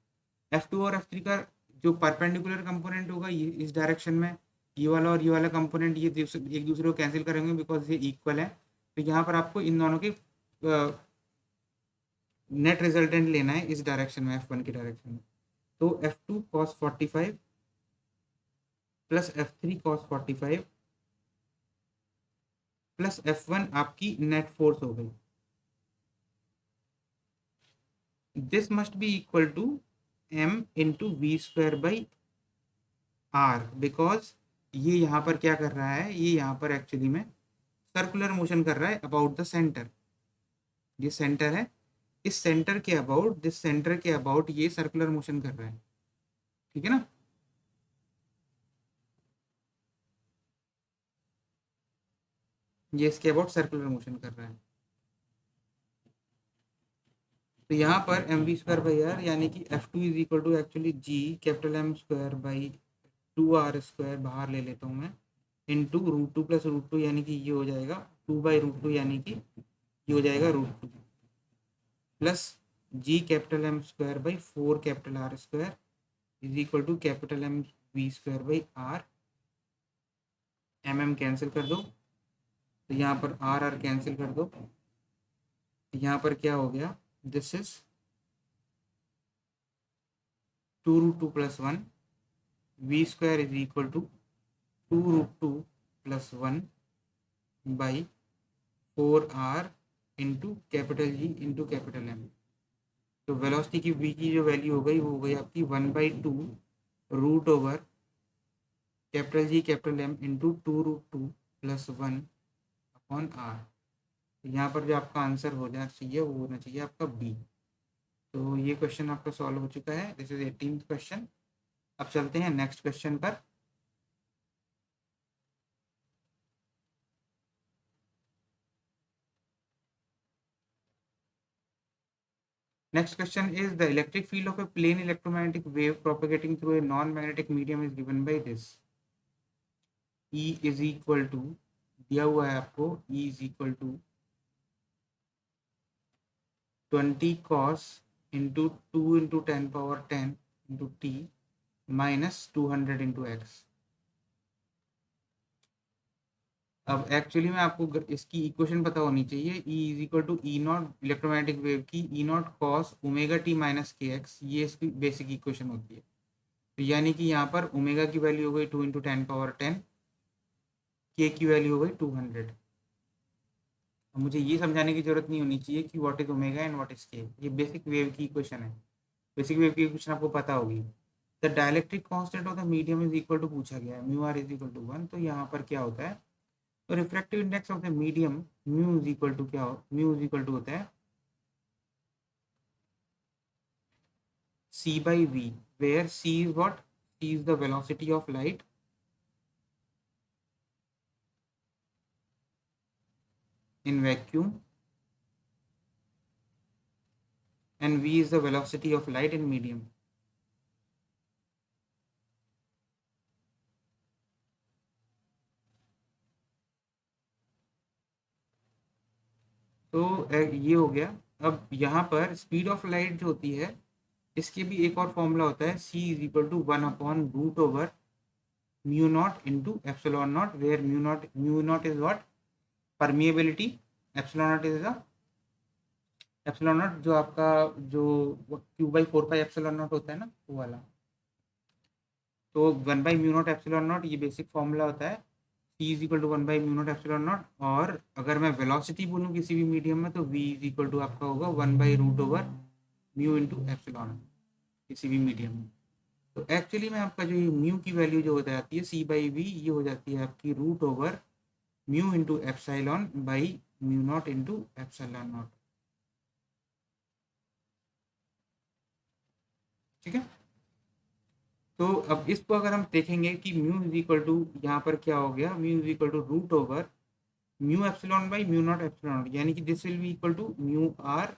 F2 और F3 का जो परपेंडिकुलर कंपोनेंट होगा ये इस डायरेक्शन में, ये वाला और ये वाला कंपोनेंट ये एक दूसरे को कैंसिल करेंगे बिकॉज ये इक्वल है। तो यहाँ पर आपको इन दोनों के नेट रिजल्टेंट लेना है इस डायरेक्शन में, F1 की डायरेक्शन में। तो F2 cos 45 plus F3 cos 45 plus F1 आपकी नेट फोर्स हो गई। This must be equal to M into V square by R, because ये यहाँ पर क्या कर रहा है, ये यहाँ पर एक्चुअली में सर्कुलर मोशन कर रहा है अबाउट द सेंटर। ये सेंटर है, इस सेंटर के अबाउट, दिस सेंटर के अबाउट ये सर्कुलर मोशन कर रहा है। ठीक है ना, ये इसके अबाउट सर्कुलर मोशन कर रहा है। तो यहाँ पर M V square by R, यानी कि F2 is equal to actually G capital M square by 2r square, बाहर ले लेता हूँ मैं, into root two plus root two, यानी कि ये हो जाएगा 2 बाई रूट टू, यानी कि ये हो जाएगा root two, plus G capital M square by 4 capital R square is equal to capital M V square by R. M cancel कर दो, तो यहाँ पर आर आर कैंसिल कर दो। यहाँ पर क्या हो गया, this is 2 root two plus 1, V square is equal to 2 root two plus 1 by 4r into capital G into capital M। तो वेलोसिटी की v की जो वैल्यू हो गई वो हो गई आपकी 1/2 root over capital G capital M into 2 root two +1/r। यहाँ पर जो आपका आंसर हो जाना चाहिए वो होना चाहिए आपका बी। तो ये क्वेश्चन आपका सॉल्व हो चुका है। This is 18th question. अब चलते हैं नेक्स्ट क्वेश्चन पर। Next question is the electric field of a plane electromagnetic wave propagating through a non-magnetic medium is given by this. E is equal to, दिया हुआ है आपको, E is equal to 20 cos into 2 into 10 power 10 into t minus 200 into x। अब actually में आपको इसकी equation पता होनी चाहिए। E is equal to e not, electromagnetic wave की e not cos omega t minus k x, ये इसकी बेसिक इक्वेशन होती है। तो यानी कि यहाँ पर ओमेगा की वैल्यू हो गई 2 इंटू 10 पावर 10, के की वैल्यू हो गई 200। अब मुझे ये समझाने की जरूरत नहीं होनी चाहिए कि what is omega and what is K, ये बेसिक वेव की इक्वेशन है। बेसिक वेव की इक्वेशन आपको पता होगी। The dielectric constant of the medium is equal to पूछा गया है, mu are is equal to 1। तो यहाँ पर क्या होता है, तो refractive index of the medium mu is equal to क्या हो, म्यू इज इक्वल टू होता है c by v, where c is what, c is the velocity of light in vacuum and v is the velocity of light in medium। तो ये हो गया। अब यहाँ पर स्पीड ऑफ लाइट जो होती है, इसके भी एक और फॉर्मूला होता है, c इज इक्वल टू 1/√ओवर mu not into epsilon not, where mu not is what, permeability, epsilon not is the, epsilon not जो आपका जो Q/4 एप्सिलॉन नॉट होता है ना, वो वाला। तो 1/म्यू नॉट एप्सिलॉन नॉट ये बेसिक फॉर्मूला होता है, c इज इक्वल टू 1/म्यू नॉट एप्सिलॉन नॉट। और अगर मैं वेलोसिटी बोलूँ किसी भी मीडियम में, तो v इज इक्वल टू आपका होगा 1/√ओवर म्यू इंटू एप्सिलॉन, किसी भी मीडियम में। तो एक्चुअली में आपका जो ये म्यू की वैल्यू जो हो जाती है c/v, ये हो जाती है आपकी √over mu into epsilon by mu not into epsilon not. ठीक है। तो अब इसको अगर हम देखेंगे कि म्यू इज इक्वल टू, यहाँ पर क्या हो गया, म्यू इज इक्वल टू √ओवर mu epsilon by mu not epsilon not, यानी कि this will be equal to mu r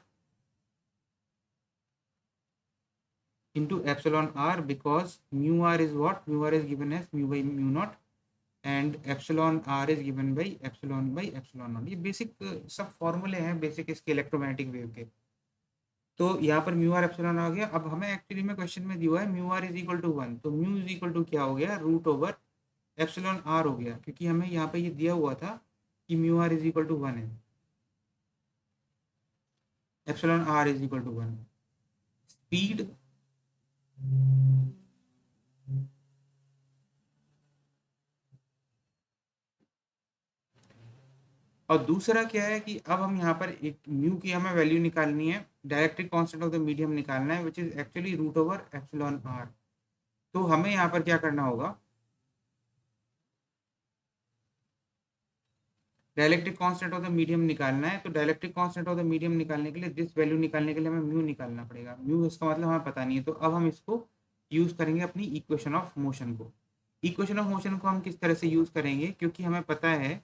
into epsilon r, because mu r is what, mu r is given as mu by mu naught and epsilon r is given by epsilon naught। ये basic सब फॉर्मूले हैं basic इसके electromagnetic wave के। तो यहाँ पर mu R epsilon आ गया। अब हमें एक्चुअली में क्वेश्चन में दिया है mu are is equal to 1, तो म्यू इज इक्वल टू क्या हो गया, √ओवर एप्सिलॉन आर हो गया, क्योंकि हमें यहाँ पे ये दिया हुआ था कि mu are is equal to 1 है, epsilon r is equal to 1। Speed और दूसरा क्या है कि अब हम यहाँ पर एक म्यू की हमें वैल्यू निकालनी है, dielectric constant of the medium निकालना है, विच इज एक्चुअली √ओवर एप्सिलॉन आर। तो हमें यहाँ पर क्या करना होगा, dielectric constant of the medium निकालना है। तो dielectric constant of the medium निकालने के लिए, दिस वैल्यू निकालने के लिए हमें म्यू निकालना पड़ेगा। म्यू इसका मतलब हमें पता नहीं है, तो अब हम इसको यूज करेंगे अपनी इक्वेशन ऑफ मोशन को। इक्वेशन ऑफ मोशन को हम किस तरह से यूज करेंगे, क्योंकि हमें पता है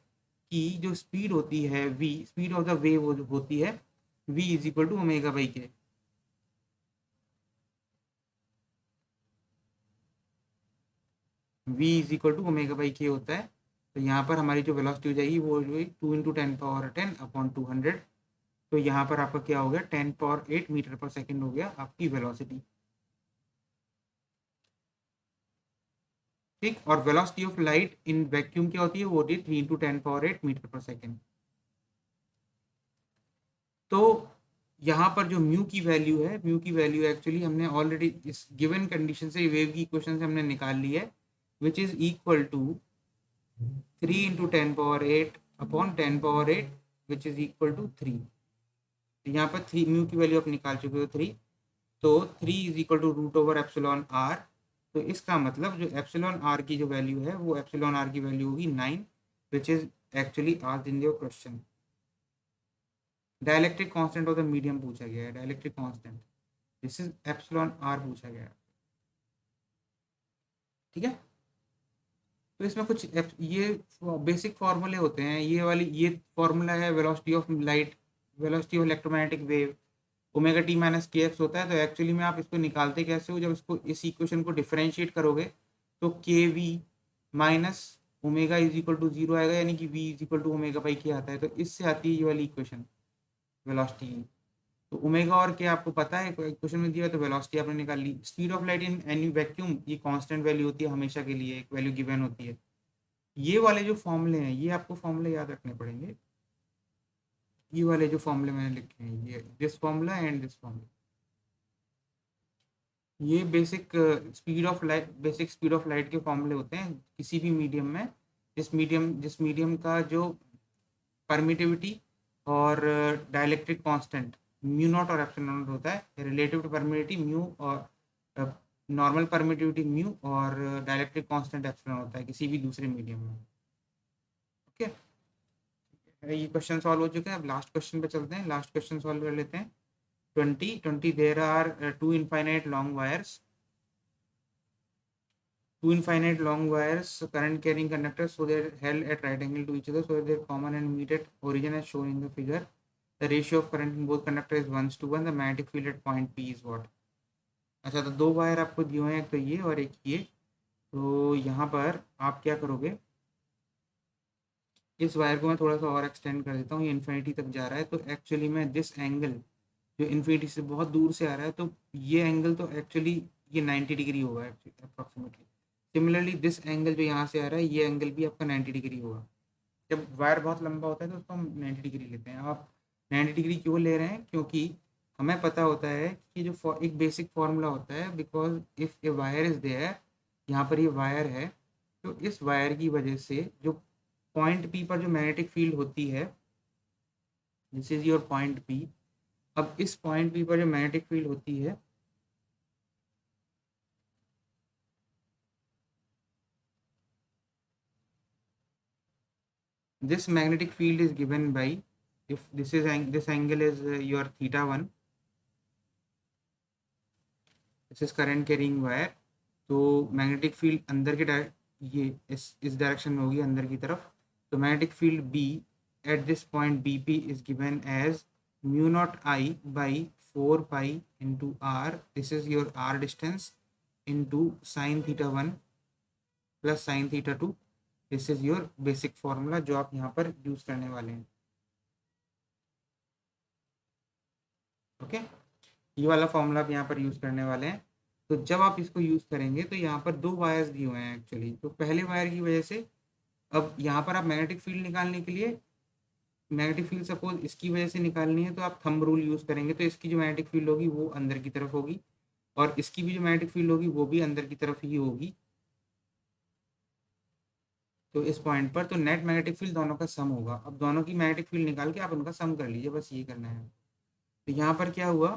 कि जो स्पीड होती है v, speed of the wave होती है v is equal to omega by k. v is equal to omega by k होता है। तो यहाँ पर हमारी जो वेलोसिटी हो जाएगी वो हो गई 2 इंटू 10 पावर 10 अपॉन 200। तो यहाँ पर आपका क्या हो गया, 10 पावर 8 मीटर पर सेकेंड हो गया आपकी वेलोसिटी। ठीक। और velocity of light in vacuum क्या होती है, वो होती है 3 इंटू 10 पावर 8 मीटर पर सेकेंड। तो यहाँ पर जो म्यू की वैल्यू है, म्यू की वैल्यू एक्चुअली हमने ऑलरेडी इस गिवन कंडीशन से, वेव की इक्वेशन से हमने निकाल ली है, which is equal to 3 into 10 power 8 upon 10 power 8 which is equal to 3। यहाँ पर 3 म्यू की वैल्यू आप निकाल चुके हो 3, तो 3 इज इक्वल टू √ओवर एप्सिलॉन आर। तो इसका मतलब जो एप्सिलॉन आर की जो वैल्यू है, वो एप्सिलॉन आर की वैल्यू होगी 9, which is actually asked in your question. Dielectric constant of the medium पूछा गया है, dielectric constant, this is epsilon r पूछा गया है, ठीक है। तो इसमें कुछ ये बेसिक फॉर्मूले होते हैं, ये फॉर्मूला है velocity of light, velocity of electromagnetic wave, omega t minus k x होता है। तो एक्चुअली में आप इसको निकालते कैसे हो, जब इसको इस इक्वेशन को डिफरेंशिएट करोगे तो k v minus omega is equal to zero आएगा, यानी कि v is equal to omega by k आता है। तो इससे आती है ये वाली इक्वेशन वेलोसिटी की। तो ओमेगा और के आपको पता है, क्वेश्चन में दिया है तो वेलोसिटी आपने निकाल ली। Speed of light in any vacuum, ये कांस्टेंट वैल्यू होती है हमेशा के लिए, एक वैल्यू गिवन होती है। ये वाले जो फॉर्मूले हैं ये आपको फॉर्मूले याद रखने पड़ेंगे। ये वाले जो फॉर्मूले मैंने लिखे हैं, ये this formula and this formula, ये बेसिक स्पीड ऑफ लाइट के फॉर्मूले होते हैं किसी भी मीडियम में। जिस मीडियम का जो परमिटिविटी और डाइलेक्ट्रिक कांस्टेंट म्यू नॉट और एप्सिलॉन नॉट होता है, रिलेटिव टू परमिटिविटी म्यू और नॉर्मल परमिटिविटी म्यू और डाइलेक्ट्रिक कांस्टेंट एप्सिलॉन होता है किसी भी दूसरे मीडियम में। ओके, ये क्वेश्चन सॉल्व हो चुके हैं। अब लास्ट क्वेश्चन पे चलते हैं, लास्ट क्वेश्चन सॉल्व कर लेते हैं। 20 there are two infinite long wires, current carrying conductors, so they're held at right angle to each other, so they're common and meet at origin as shown in the figure. The ratio of current in both conductors is 1:1. The magnetic field at point P is what? अच्छा, तो दो wire आपको दिए हुए हैं, एक तो ये और एक ये। तो यहाँ पर आप क्या करोगे, इस वायर को मैं थोड़ा सा और एक्सटेंड कर देता हूँ, ये इन्फिनिटी तक जा रहा है। तो एक्चुअली में दिस एंगल जो इन्फिनिटी से बहुत दूर से आ रहा है, तो ये एंगल तो एक्चुअली ये 90 डिग्री होगा अप्रॉक्सीमेटली। सिमिलरली दिस एंगल जो यहाँ से आ रहा है, ये एंगल भी आपका 90 डिग्री होगा। जब वायर बहुत लंबा होता है तो उसको हम 90 डिग्री लेते हैं। आप 90 डिग्री क्यों ले रहे हैं, क्योंकि हमें पता होता है कि जो एक बेसिक फॉर्मूला होता है, because if a wire is there, यहाँ पर ये वायर है, तो इस वायर की वजह से जो पॉइंट पी पर जो मैग्नेटिक फील्ड होती है, this is your point P. अब इस पॉइंट पी पर जो मैग्नेटिक फील्ड होती है, this magnetic field is given by, if this angle is your θ1, this is current carrying wire, तो मैग्नेटिक फील्ड अंदर के ये इस डायरेक्शन में होगी अंदर की तरफ। तो magnetic field B at this point BP is given as mu not I by 4 pi into R, this is your R distance, into sine θ1 plus sine θ2। This is your basic formula जो आप यहाँ पर use करने वाले हैं। Okay, ये वाला formula आप यहाँ पर यूज करने वाले हैं। तो जब आप इसको यूज करेंगे तो यहाँ पर दो वायर्स दिए हुए हैं एक्चुअली। तो पहले वायर की वजह से अब यहाँ पर आप मैग्नेटिक फील्ड निकालने के लिए, मैग्नेटिक फील्ड सपोज इसकी वजह से निकालनी है तो आप थंब रूल यूज करेंगे। तो इसकी जो मैग्नेटिक फील्ड होगी वो अंदर की तरफ होगी, और इसकी भी जो मैग्नेटिक फील्ड होगी वो भी अंदर की तरफ ही होगी। तो इस पॉइंट पर तो नेट मैग्नेटिक फील्ड दोनों का सम होगा। अब दोनों की मैग्नेटिक फील्ड निकाल के आप उनका सम कर लीजिए, बस ये करना है। तो यहाँ पर क्या हुआ,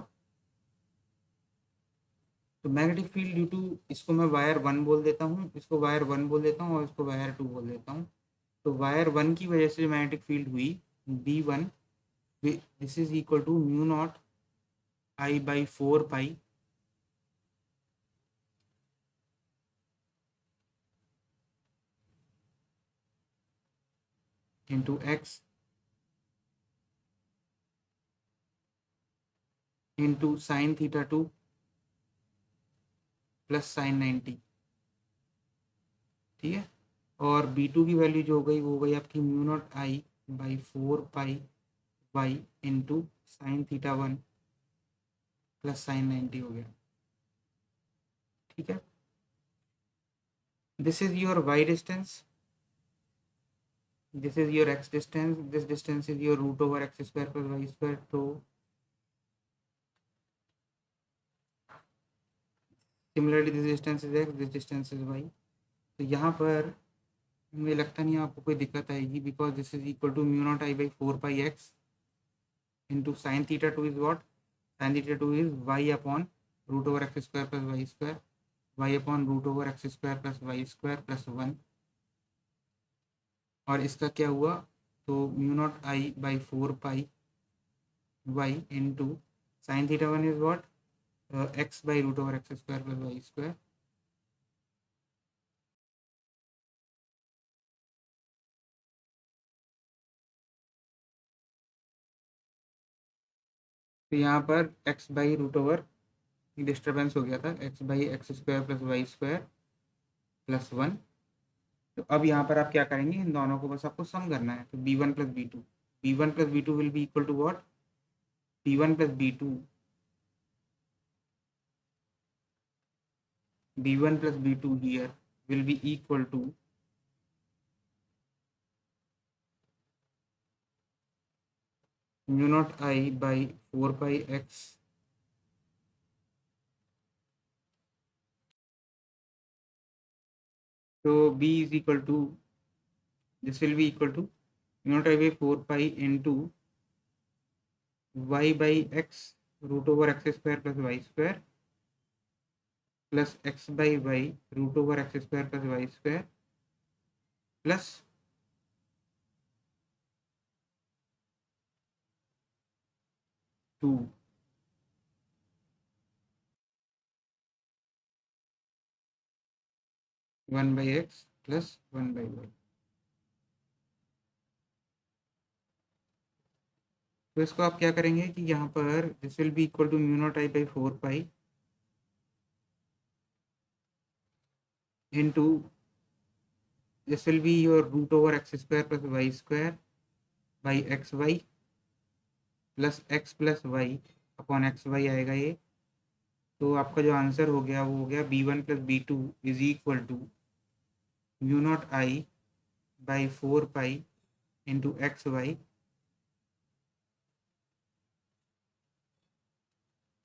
तो मैग्नेटिक फील्ड ड्यू टू, इसको मैं वायर 1 बोल देता हूँ, इसको वायर 1 बोल देता हूँ, और इसको वायर 2 बोल देता हूँ। तो वायर 1 की वजह से जो मैग्नेटिक फील्ड हुई B1, this is equal to mu not I by 4 pi into x into sine θ2 plus sine 90, ठीक है। और B2 की वैल्यू जो हो गई वो हो गई आपकी mu not I by 4 pi y into sine θ1 plus sine 90 हो गया, ठीक है। This is your y distance, this is your x distance, this distance is your root over x square plus y square। तो similarly this distance is x, this distance is y। तो यहाँ पर मुझे लगता नहीं आपको कोई दिक्कत आएगी, because this is equal to mu not I by 4 pi x into sine θ2 is what, sine θ2 is y upon root over x square plus y square, y upon root over x square plus y square plus 1। और इसका क्या हुआ, तो mu not I by 4 pi y into sine theta one is what, x by root over x square plus y square. तो यहाँ पर x by root over disturbance हो गया था, x by x square plus y square plus one. तो अब यहाँ पर आप क्या करेंगे, इन दोनों को बस आपको सम करना है, तो b one plus b two, b one plus b two will be equal to what, b one plus b two, b one plus b two here will be equal to mu not I by 4 pi x, तो b is equal to, this will be equal to mu not I by 4 pi into y by x root over x square plus y square plus x by y root over x square plus y square plus 2। 1/x प्लस 1/y। तो इसको आप क्या करेंगे कि यहाँ पर this will be equal to mu not I by 4 pi into this will be your root over x square plus y square by x Y plus y upon x y आएगा ये। तो आपका जो आंसर हो गया वो हो गया b one plus b two is equal to mu not I by 4 pi into x y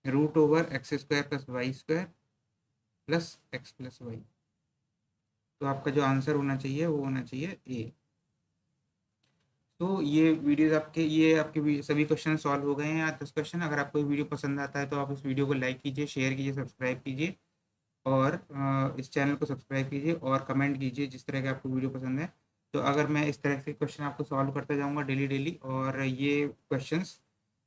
root over x square plus y square plus x plus y. तो आपका जो आंसर होना चाहिए वो होना चाहिए ए। तो ये वीडियोस आपके, ये आपके सभी क्वेश्चन सॉल्व हो गए हैं, या 10 क्वेश्चन। अगर आपको ये वीडियो पसंद आता है तो आप इस वीडियो को लाइक कीजिए, शेयर कीजिए, सब्सक्राइब कीजिए, और इस चैनल को सब्सक्राइब कीजिए और कमेंट कीजिए जिस तरह के आपको वीडियो पसंद है। तो अगर मैं इस तरह से क्वेश्चन आपको सॉल्व करता जाऊँगा डेली डेली, और ये क्वेश्चंस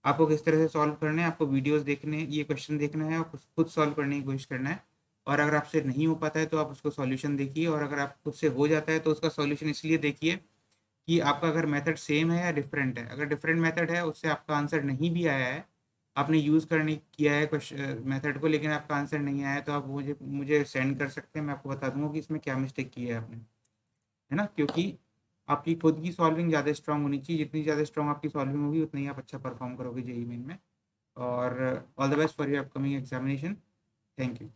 आपको किस तरह से सॉल्व करने हैं, आपको वीडियोस देखने, ये क्वेश्चन देखना है और खुद सॉल्व करने की कोशिश करना है। और अगर आपसे नहीं हो पाता है तो आप उसको सॉल्यूशन देखिए, और अगर आप खुद से हो जाता है तो उसका सॉल्यूशन इसलिए देखिए कि आपका अगर मेथड सेम है या डिफरेंट है। अगर डिफरेंट मेथड है, उससे आपका आंसर नहीं भी आया है, आपने यूज़ करने किया है क्वेश्चन मेथड को, लेकिन आपका आंसर नहीं आया है, तो आप मुझे मुझे सेंड कर सकते हैं, मैं आपको बता दूंगा कि इसमें क्या मिस्टेक की है आपने, है ना। क्योंकि आपकी खुद की सॉल्विंग ज़्यादा स्ट्रांग होनी चाहिए, जितनी ज़्यादा स्ट्रांग आपकी सॉल्विंग होगी उतनी ही आप अच्छा परफॉर्म करोगे जेईई मेन में। और all the best for your upcoming examination. Thank you.